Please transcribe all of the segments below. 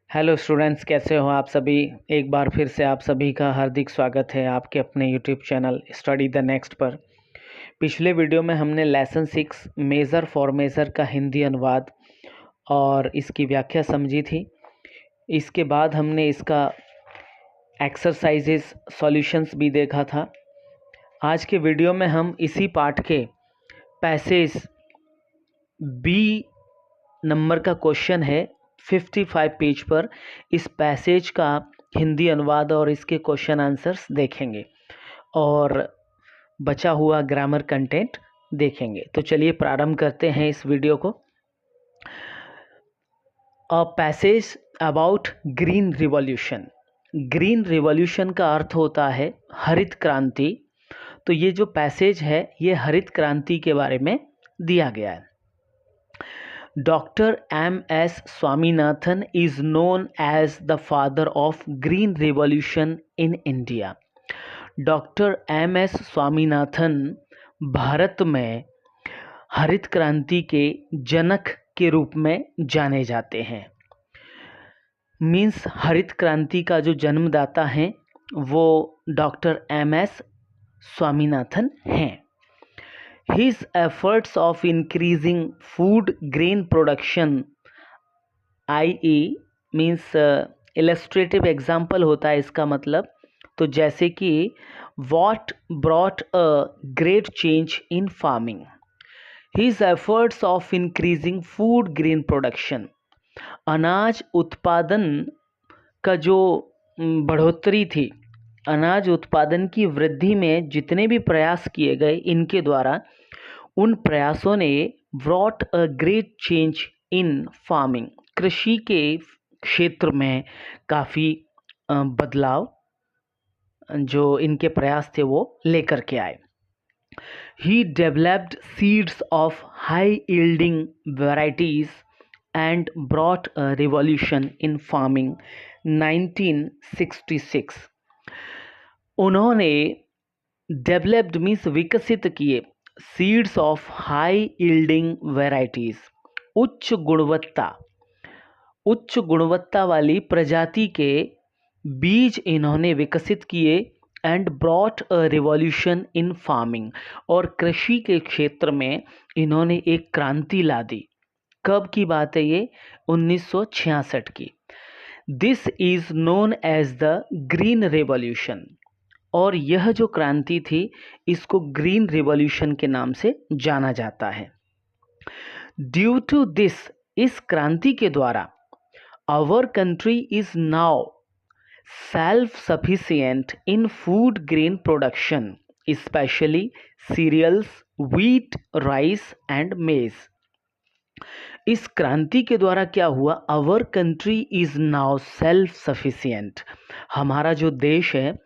Hello students, कैसे हो आप सभी। एक बार फिर से आप सभी का हार्दिक स्वागत है आपके अपने YouTube channel study the next पर। पिछले वीडियो में हमने लेसन 6 मेज़र फॉर मेज़र का हिंदी अनुवाद और इसकी व्याख्या समझी थी। इसके बाद हमने इसका एक्सरसाइजेस सॉल्यूशंस भी देखा था। आज के वीडियो में हम इसी पाठ के पैसेज बी नंबर का क्वेश्चन है 55 पेज पर। इस पैसेज का हिंदी अनुवाद और इसके क्वेश्चन आंसर्स देखेंगे और बचा हुआ ग्रामर कंटेंट देखेंगे। तो चलिए प्रारंभ करते हैं इस वीडियो को। A passage about green revolution. Green revolution का अर्थ होता है हरित क्रांति। तो ये जो पैसेज है ये हरित क्रांति के बारे में दिया गया है। Dr. M.S. Swaminathan is known as the father of Green Revolution in India. Dr. M.S. Swaminathan Bharat में हरित क्रांति के जनक के रूप में जाने जाते हैं। मीन्स हरित क्रांति का जो जन्मदाता हैं वो डॉक्टर M.S. स्वामीनाथन हैं। His efforts of increasing food grain production, i.e. means illustrative example होता है इसका मतलब। तो जैसे कि what brought a great change in farming. His efforts of increasing food grain production, अनाज उत्पादन का जो बढ़ोतरी थी, अनाज उत्पादन की वृद्धि में जितने भी प्रयास किए गए इनके द्वारा, उन प्रयासों ने brought a great change in farming, कृषि के क्षेत्र में काफ़ी बदलाव जो इनके प्रयास थे वो लेकर के आए। He developed seeds of high yielding varieties and brought a revolution in farming 1966। उन्होंने डेवलप्ड मीन्स विकसित किए, seeds of high yielding varieties, उच्च गुणवत्ता वाली प्रजाति के बीज इन्होंने विकसित किए। And brought a revolution in farming, और कृषि के क्षेत्र में इन्होंने एक क्रांति ला दी। कब की बात है ये? 1966 की। This is known as the green revolution, और यह जो क्रांति थी इसको ग्रीन रिवॉल्यूशन के नाम से जाना जाता है। ड्यू टू दिस, इस क्रांति के द्वारा, our country is now self sufficient in food grain production, specially cereals, wheat, rice and maize. इस क्रांति के द्वारा क्या हुआ? Our country is now self sufficient, हमारा जो देश है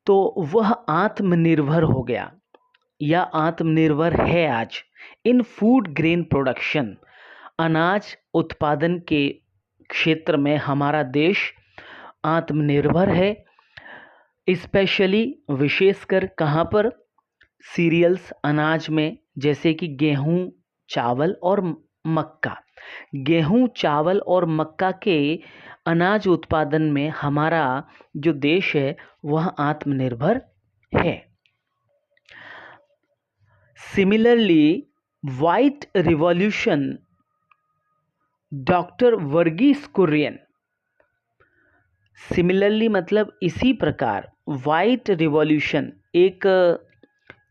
तो वह आत्मनिर्भर हो गया या आत्मनिर्भर है आज। इन फूड ग्रेन प्रोडक्शन, अनाज उत्पादन के क्षेत्र में हमारा देश आत्मनिर्भर है। स्पेशली, विशेषकर कहाँ पर? सीरियल्स, अनाज में, जैसे कि गेहूं, चावल और मक्का। गेहूं, चावल और मक्का के अनाज उत्पादन में हमारा जो देश है वह आत्मनिर्भर है। Similarly, white revolution, doctor Verghese Kurien. Similarly मतलब इसी प्रकार, व्हाइट रिवॉल्यूशन, एक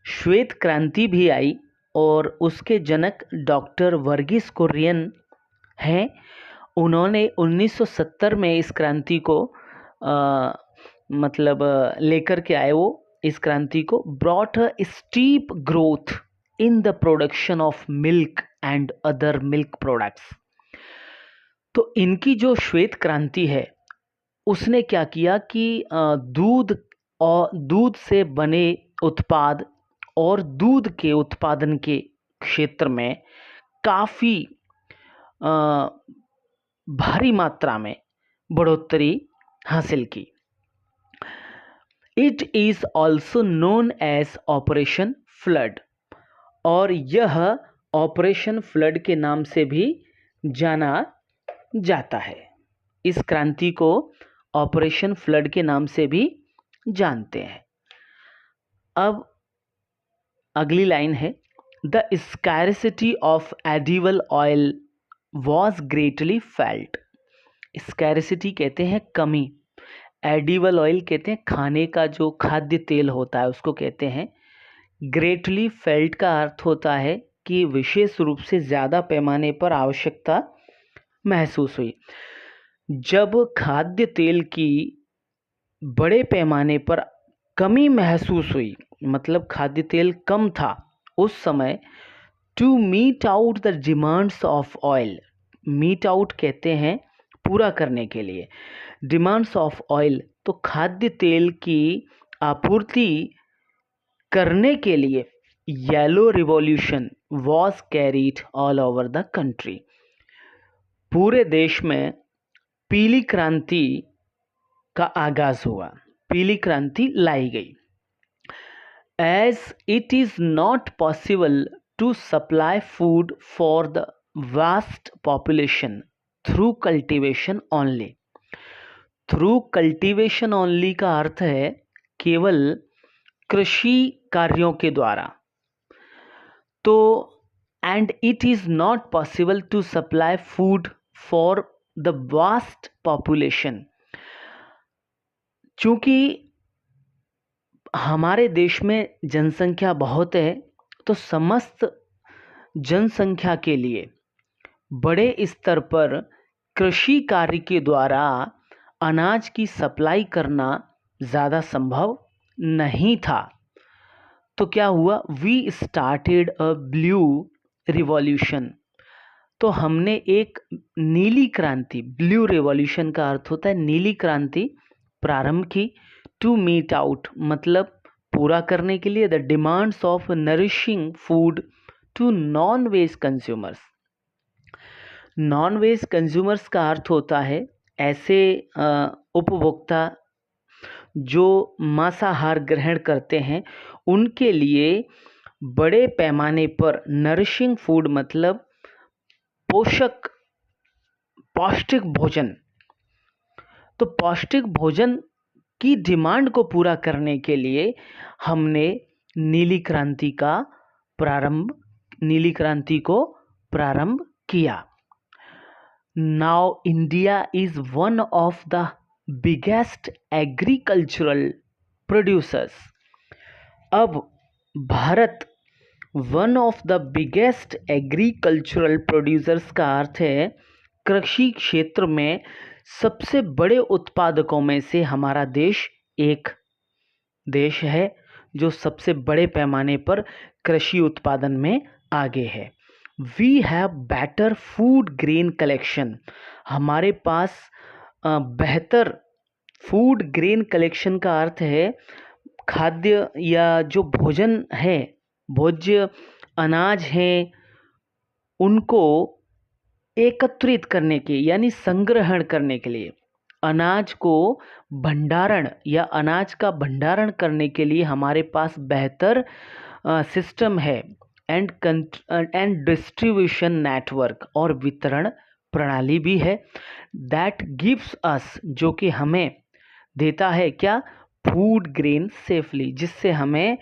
श्वेत क्रांति भी आई और उसके जनक डॉक्टर वर्गीस कुरियन हैं। उन्होंने 1970 में इस क्रांति को लेकर के आए। वो इस क्रांति को brought a steep growth in the production of milk and other milk products. तो इनकी जो श्वेत क्रांति है उसने क्या किया कि दूध से बने उत्पाद और दूध के उत्पादन के क्षेत्र में काफ़ी भारी मात्रा में बढ़ोतरी हासिल की। It is also known as operation flood, और यह ऑपरेशन फ्लड के नाम से भी जाना जाता है। इस क्रांति को ऑपरेशन फ्लड के नाम से भी जानते हैं। अब अगली लाइन है, the scarcity of edible oil was greatly felt. Scarcity कहते हैं कमी, एडिबल ऑयल कहते हैं खाने का जो खाद्य तेल होता है उसको कहते हैं। ग्रेटली फेल्ट का अर्थ होता है कि विशेष रूप से ज़्यादा पैमाने पर आवश्यकता महसूस हुई। जब खाद्य तेल की बड़े पैमाने पर कमी महसूस हुई, मतलब खाद्य तेल कम था उस समय, to meet out the demands of oil, meet out कहते हैं पूरा करने के लिए, डिमांड्स ऑफ ऑयल, तो खाद्य तेल की आपूर्ति करने के लिए yellow revolution was carried all over the country. पूरे देश में पीली क्रांति का आगाज हुआ, पीली क्रांति लाई गई। As it is not possible to supply food for the vast population through cultivation only. Through cultivation only का अर्थ है केवल कृषि कार्यों के द्वारा। तो and it is not possible to supply food for the vast population, चूंकि हमारे देश में जनसंख्या बहुत है, तो समस्त जनसंख्या के लिए बड़े स्तर पर कृषि कार्य के द्वारा अनाज की सप्लाई करना ज़्यादा संभव नहीं था। तो क्या हुआ, we started a blue revolution, तो हमने एक नीली क्रांति, ब्लू रिवॉल्यूशन का अर्थ होता है नीली क्रांति, प्रारंभ की। टू मीट आउट मतलब पूरा करने के लिए, the demands of nourishing food to non veg consumers. Non veg consumers का अर्थ होता है ऐसे उपभोक्ता जो मांसाहार ग्रहण करते हैं, उनके लिए बड़े पैमाने पर नरिशिंग फूड मतलब पोषक पौष्टिक भोजन, तो पौष्टिक भोजन की डिमांड को पूरा करने के लिए हमने नीली क्रांति को प्रारंभ किया। Now India is one of the biggest agricultural producers. अब Bharat one of the biggest agricultural producers का अर्थ है कृषि क्षेत्र में सबसे बड़े उत्पादकों में से हमारा देश एक देश है जो सबसे बड़े पैमाने पर कृषि उत्पादन में आगे है। We have better food grain collection, हमारे पास बेहतर फूड ग्रेन कलेक्शन का अर्थ है खाद्य या जो भोजन है, भोज्य अनाज हैं, उनको एकत्रित करने के यानी संग्रहण करने के लिए, अनाज को भंडारण या अनाज का भंडारण करने के लिए हमारे पास बेहतर सिस्टम है, एंड डिस्ट्रीब्यूशन नेटवर्क और वितरण प्रणाली भी है। दैट गिव्स अस, जो कि हमें देता है क्या, फूड ग्रेन सेफली, जिससे हमें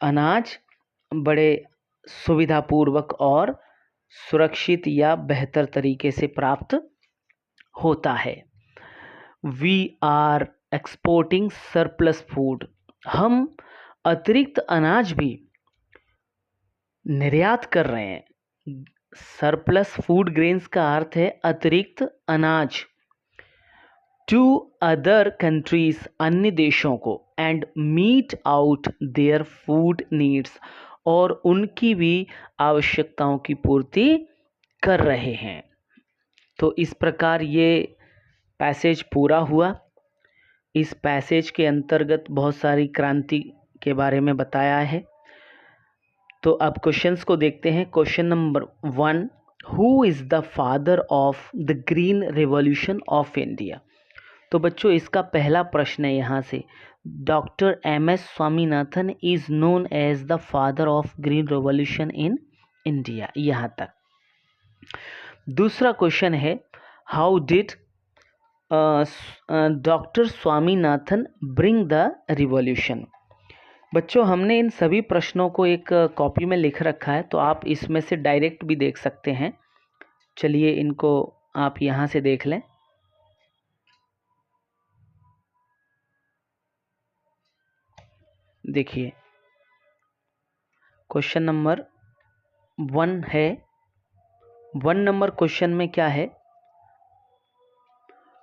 अनाज बड़े सुविधापूर्वक और सुरक्षित या बेहतर तरीके से प्राप्त होता है। We are exporting surplus food, हम अतिरिक्त अनाज भी निर्यात कर रहे हैं। सरप्लस फूड ग्रेन्स का अर्थ है अतिरिक्त अनाज, टू अदर कंट्रीज, अन्य देशों को, and meet out their food needs, और उनकी भी आवश्यकताओं की पूर्ति कर रहे हैं। तो इस प्रकार ये पैसेज पूरा हुआ। इस पैसेज के अंतर्गत बहुत सारी क्रांति के बारे में बताया है। तो अब क्वेश्चंस को देखते हैं। Question number 1, who is the father of the green revolution of India. तो बच्चों इसका पहला प्रश्न है यहाँ से, doctor M S. Swaminathan is known as the father of green revolution in India, यहाँ तक। दूसरा क्वेश्चन है, how did doctor Swaminathan bring the revolution. बच्चों, हमने इन सभी प्रश्नों को एक कॉपी में लिख रखा है, तो आप इसमें से डायरेक्ट भी देख सकते हैं। चलिए इनको आप यहाँ से देख लें। देखिए, क्वेश्चन नंबर 1 है। 1 नंबर क्वेश्चन में क्या है?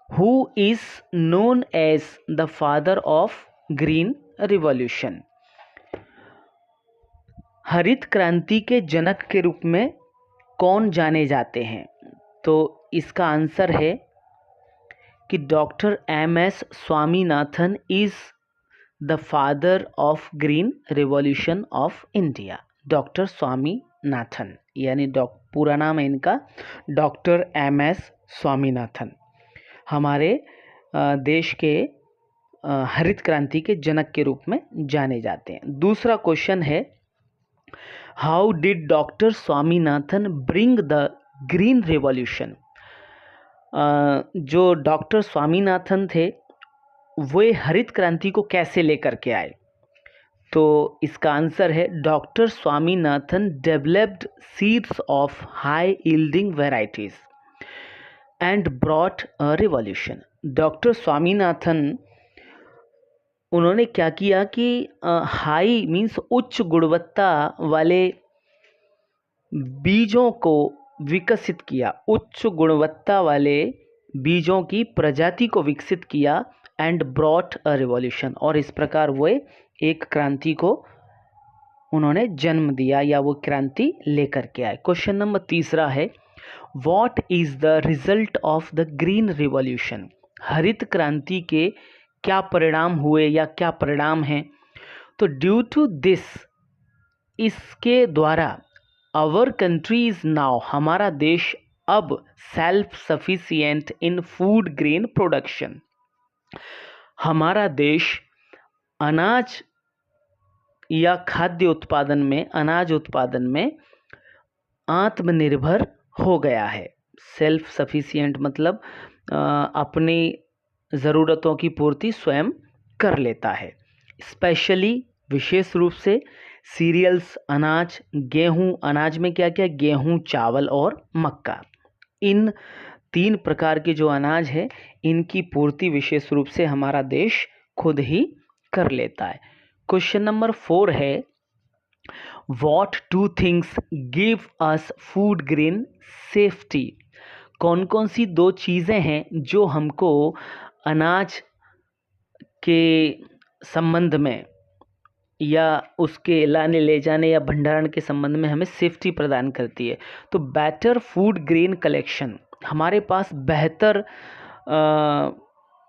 Who is known as the father of green revolution? हरित क्रांति के जनक के रूप में कौन जाने जाते हैं? तो इसका आंसर है कि doctor MS Swaminathan is the father of green revolution of India. Doctor Swaminathan, यानी पूरा नाम है इनका डॉक्टर MS स्वामीनाथन, हमारे देश के हरित क्रांति के जनक के रूप में जाने जाते हैं। दूसरा क्वेश्चन है, how did doctor Swaminathan bring the green revolution? जो डॉक्टर स्वामीनाथन थे वे हरित क्रांति को कैसे लेकर के आए? तो इसका आंसर है doctor Swaminathan developed seeds of high yielding varieties and brought a revolution. Doctor Swaminathan उन्होंने क्या किया कि हाई मीन्स उच्च गुणवत्ता वाले बीजों को विकसित किया, उच्च गुणवत्ता वाले बीजों की प्रजाति को विकसित किया एंड ब्रॉट अ रिवॉल्यूशन, और इस प्रकार वे एक क्रांति को उन्होंने जन्म दिया या वो क्रांति लेकर के आए। क्वेश्चन नंबर 3 है, what is the result of the green revolution? हरित क्रांति के क्या परिणाम हुए या क्या परिणाम हैं? तो ड्यू टू दिस, इसके द्वारा, आवर कंट्री इज नाउ, हमारा देश अब self sufficient in food grain production, हमारा देश अनाज या खाद्य उत्पादन में, अनाज उत्पादन में आत्मनिर्भर हो गया है। सेल्फ सफिशिएंट मतलब अपनी ज़रूरतों की पूर्ति स्वयं कर लेता है। स्पेशली, विशेष रूप से सीरियल्स, अनाज, गेहूं, अनाज में क्या क्या? गेहूं, चावल और मक्का। इन 3 प्रकार के जो अनाज है इनकी पूर्ति विशेष रूप से हमारा देश खुद ही कर लेता है। क्वेश्चन नंबर 4 है, what 2 things give us food grain safety? कौन कौन सी 2 चीज़ें हैं जो हमको अनाज के संबंध में या उसके लाने ले जाने या भंडारण के संबंध में हमें सेफ्टी प्रदान करती है? तो बेटर फूड ग्रेन कलेक्शन, हमारे पास बेहतर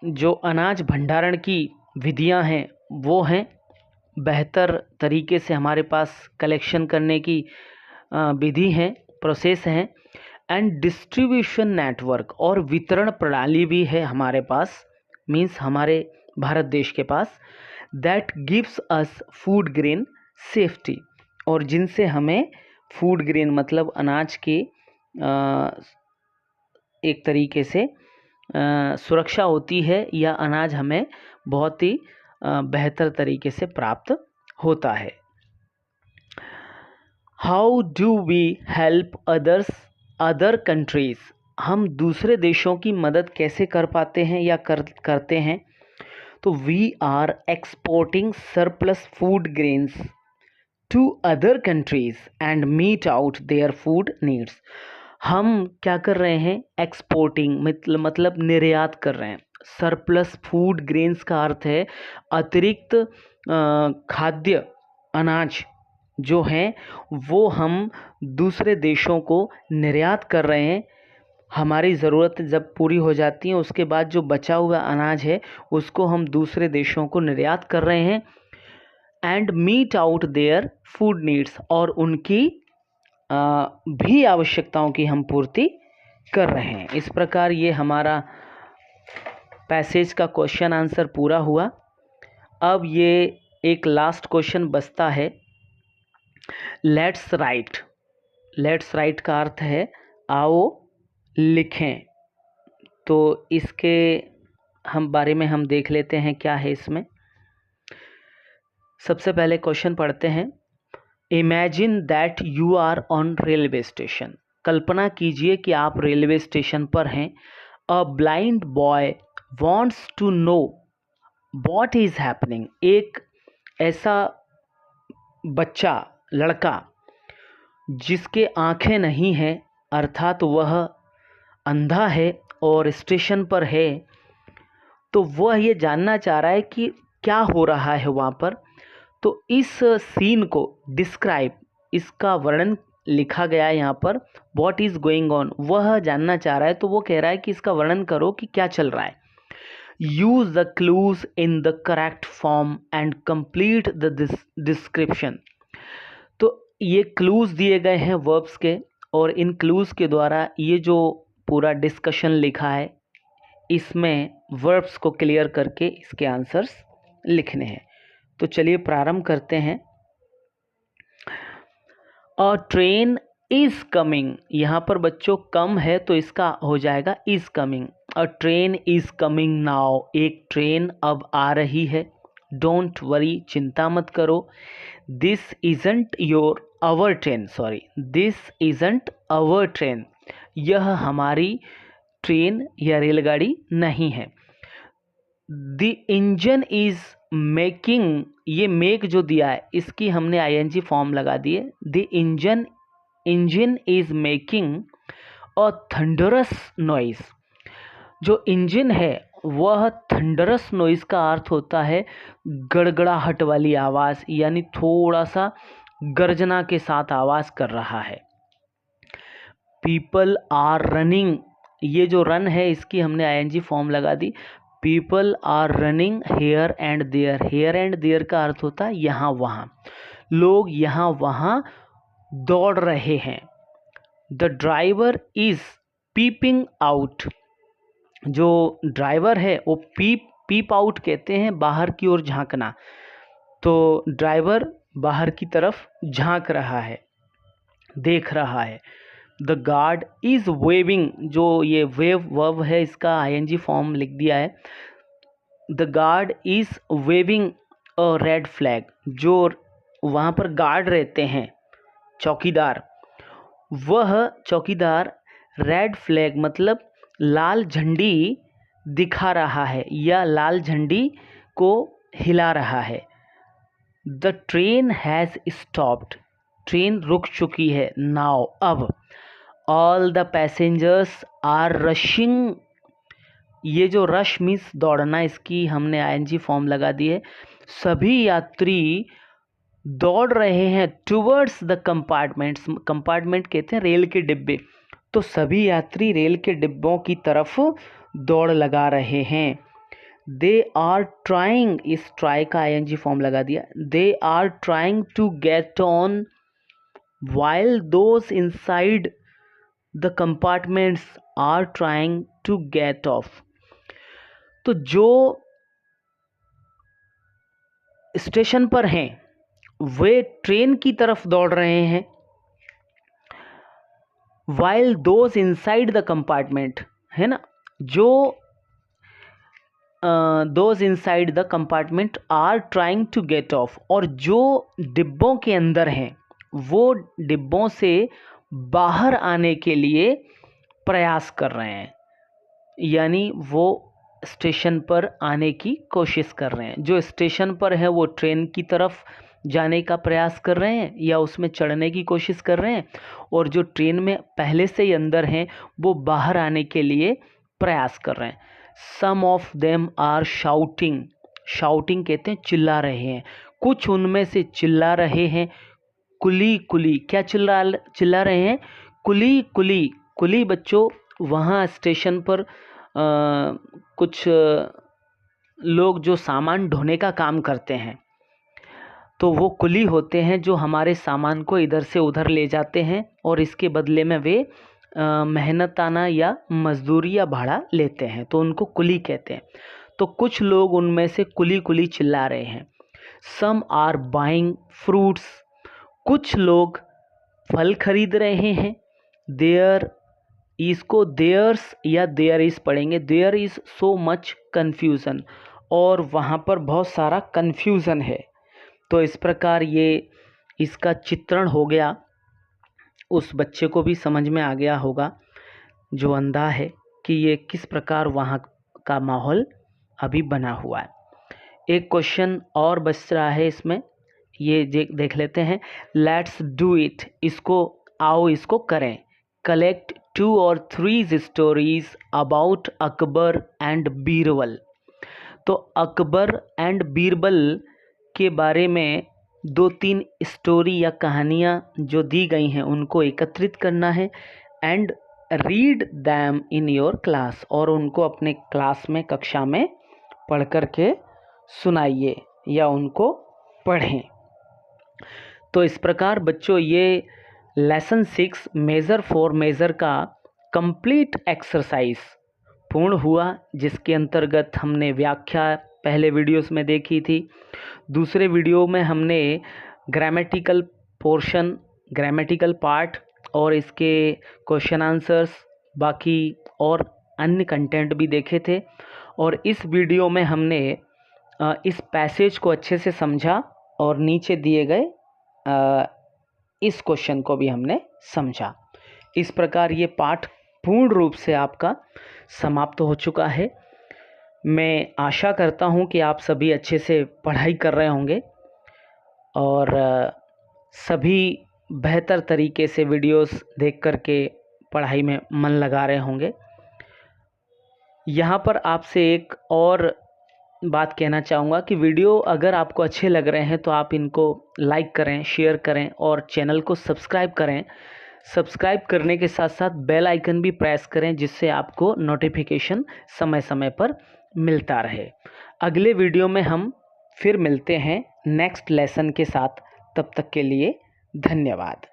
जो अनाज भंडारण की विधियां हैं वो हैं, बेहतर तरीके से हमारे पास कलेक्शन करने की विधि है, प्रोसेस है। एंड डिस्ट्रीब्यूशन नेटवर्क, और वितरण प्रणाली भी है हमारे पास, मीन्स हमारे भारत देश के पास, that gives us food grain safety, और जिनसे हमें फूड ग्रेन मतलब अनाज की एक तरीके से सुरक्षा होती है या अनाज हमें बहुत ही बेहतर तरीके से प्राप्त होता है। How do we help other countries? हम दूसरे देशों की मदद कैसे कर पाते हैं या करते हैं? तो we are exporting surplus food grains to other countries and meet out their food needs. हम क्या कर रहे हैं? एक्सपोर्टिंग मतलब निर्यात कर रहे हैं। सरप्लस फूड ग्रेन्स का अर्थ है अतिरिक्त खाद्य अनाज जो हैं वो हम दूसरे देशों को निर्यात कर रहे हैं। हमारी ज़रूरत जब पूरी हो जाती है उसके बाद जो बचा हुआ अनाज है उसको हम दूसरे देशों को निर्यात कर रहे हैं। And meet out their food needs, और उनकी भी आवश्यकताओं की हम पूर्ति कर रहे हैं। इस प्रकार ये हमारा पैसेज का क्वेश्चन आंसर पूरा हुआ। अब ये एक लास्ट क्वेश्चन बचता है, लेट्स राइट। लेट्स राइट का अर्थ है आओ लिखें। तो इसके हम देख लेते हैं क्या है इसमें। सबसे पहले क्वेश्चन पढ़ते हैं। Imagine that you are on railway station. कल्पना कीजिए कि आप रेलवे स्टेशन पर हैं। A blind boy wants to know what is happening. एक ऐसा बच्चा, लड़का जिसके आंखें नहीं हैं, अर्थात वह अंधा है और स्टेशन पर है, तो वह ये जानना चाह रहा है कि क्या हो रहा है वहाँ पर। तो इस सीन को डिस्क्राइब, इसका वर्णन लिखा गया है यहाँ पर। व्हाट इज़ गोइंग ऑन, वह जानना चाह रहा है, तो वो कह रहा है कि इसका वर्णन करो कि क्या चल रहा है। Use the clues in the correct form and complete the description. तो ये क्लूज दिए गए हैं वर्ब्स के, और इन क्लूज के द्वारा ये जो पूरा डिस्कशन लिखा है, इसमें वर्ब्स को क्लियर करके इसके आंसर्स लिखने हैं। तो चलिए प्रारंभ करते हैं। A train is coming. यहाँ पर बच्चों कम है तो इसका हो जाएगा is coming. A train is coming now. एक ट्रेन अब आ रही है। डोंट वरी, चिंता मत करो। This isn't your our train, sorry, this isn't our train. यह हमारी ट्रेन या रेलगाड़ी नहीं है। द इंजन इज मेकिंग, ये मेक जो दिया है इसकी हमने आईएनजी फॉर्म लगा दी है। The engine is making a thunderous noise. जो इंजन है वह थंडरस नॉइज का अर्थ होता है गड़गड़ाहट वाली आवाज़, यानी थोड़ा सा गर्जना के साथ आवाज़ कर रहा है। पीपल आर रनिंग, ये जो रन है इसकी हमने आईएनजी फॉर्म लगा दी। People are running here and there. Here and there का अर्थ होता है यहाँ वहाँ। लोग यहाँ वहाँ दौड़ रहे हैं। The driver is peeping out. जो ड्राइवर है वो पीप आउट कहते हैं, बाहर की ओर झांकना। तो ड्राइवर बाहर की तरफ झांक रहा है, देख रहा है। द गार्ड इज वेविंग, जो ये वेव वर्ब है इसका आईएनजी फॉर्म लिख दिया है। The guard is waving a red flag. जो वहाँ पर गार्ड रहते हैं, चौकीदार, वह चौकीदार रेड फ्लैग मतलब लाल झंडी दिखा रहा है या लाल झंडी को हिला रहा है। The train has stopped. Train रुक चुकी है। नाउ, अब। All the passengers are rushing. ये जो रश मीन्स दौड़ना, इसकी हमने आईएनजी फॉर्म लगा दी है। सभी यात्री दौड़ रहे हैं टुवर्ड्स द कंपार्टमेंट्स। कंपार्टमेंट कहते हैं रेल के डिब्बे। तो सभी यात्री रेल के डिब्बों की तरफ दौड़ लगा रहे हैं। दे आर ट्राइंग, इस ट्राई का आईएनजी फॉर्म लगा दिया। They are trying to get on while those inside the compartments are trying to get off। तो जो स्टेशन पर हैं वे ट्रेन की तरफ दौड़ रहे हैं। while those inside the compartment, है ना, जो those inside the compartment are trying to get off, और जो डिब्बों के अंदर हैं वो डिब्बों से बाहर आने के लिए प्रयास कर रहे हैं, यानी वो स्टेशन पर आने की कोशिश कर रहे हैं। जो स्टेशन पर है वो ट्रेन की तरफ जाने का प्रयास कर रहे हैं या उसमें चढ़ने की कोशिश कर रहे हैं, और जो ट्रेन में पहले से ही अंदर हैं वो बाहर आने के लिए प्रयास कर रहे हैं। Some of them are shouting. Shouting कहते हैं चिल्ला रहे हैं। कुछ उनमें से चिल्ला रहे हैं। कुली कुली, क्या चिल्ला रहे हैं? कुली कुली। कुली बच्चों वहाँ स्टेशन पर कुछ लोग जो सामान ढोने का काम करते हैं, तो वो कुली होते हैं जो हमारे सामान को इधर से उधर ले जाते हैं और इसके बदले में वे मेहनताना या मजदूरी या भाड़ा लेते हैं, तो उनको कुली कहते हैं। तो कुछ लोग उनमें से कुली कुली चिल्ला रहे हैं। Some are buying fruits. कुछ लोग फल खरीद रहे हैं। देयर इसको देयर्स या देयर इज़ पढ़ेंगे। There is so much confusion, और वहाँ पर बहुत सारा कन्फ्यूज़न है। तो इस प्रकार ये इसका चित्रण हो गया, उस बच्चे को भी समझ में आ गया होगा जो अंधा है कि ये किस प्रकार वहाँ का माहौल अभी बना हुआ है। एक क्वेश्चन और बच रहा है इसमें, ये देख लेते हैं। लेट्स डू इट, आओ इसको करें। Collect 2 or 3 stories about Akbar and Birbal. तो अकबर एंड बीरबल के बारे में 2-3 स्टोरी या कहानियाँ जो दी गई हैं उनको एकत्रित करना है। And read them in your class, और उनको अपने क्लास में, कक्षा में पढ़ कर के सुनाइए या उनको पढ़ें। तो इस प्रकार बच्चों ये लेसन 6 मेज़र फॉर मेज़र का कंप्लीट एक्सरसाइज पूर्ण हुआ, जिसके अंतर्गत हमने व्याख्या पहले वीडियोस में देखी थी। दूसरे वीडियो में हमने ग्रामेटिकल पोर्शन, ग्रामेटिकल पार्ट और इसके क्वेश्चन आंसर्स, बाकी और अन्य कंटेंट भी देखे थे। और इस वीडियो में हमने इस पैसेज को अच्छे से समझा और नीचे दिए गए इस क्वेश्चन को भी हमने समझा। इस प्रकार ये पाठ पूर्ण रूप से आपका समाप्त हो चुका है। मैं आशा करता हूँ कि आप सभी अच्छे से पढ़ाई कर रहे होंगे और सभी बेहतर तरीके से वीडियोस देख कर के पढ़ाई में मन लगा रहे होंगे। यहाँ पर आपसे एक और बात कहना चाहूँगा कि वीडियो अगर आपको अच्छे लग रहे हैं तो आप इनको लाइक करें, शेयर करें और चैनल को सब्सक्राइब करें। सब्सक्राइब करने के साथ साथ बेल आइकन भी प्रेस करें, जिससे आपको नोटिफिकेशन समय समय पर मिलता रहे। अगले वीडियो में हम फिर मिलते हैं नेक्स्ट लेसन के साथ। तब तक के लिए धन्यवाद।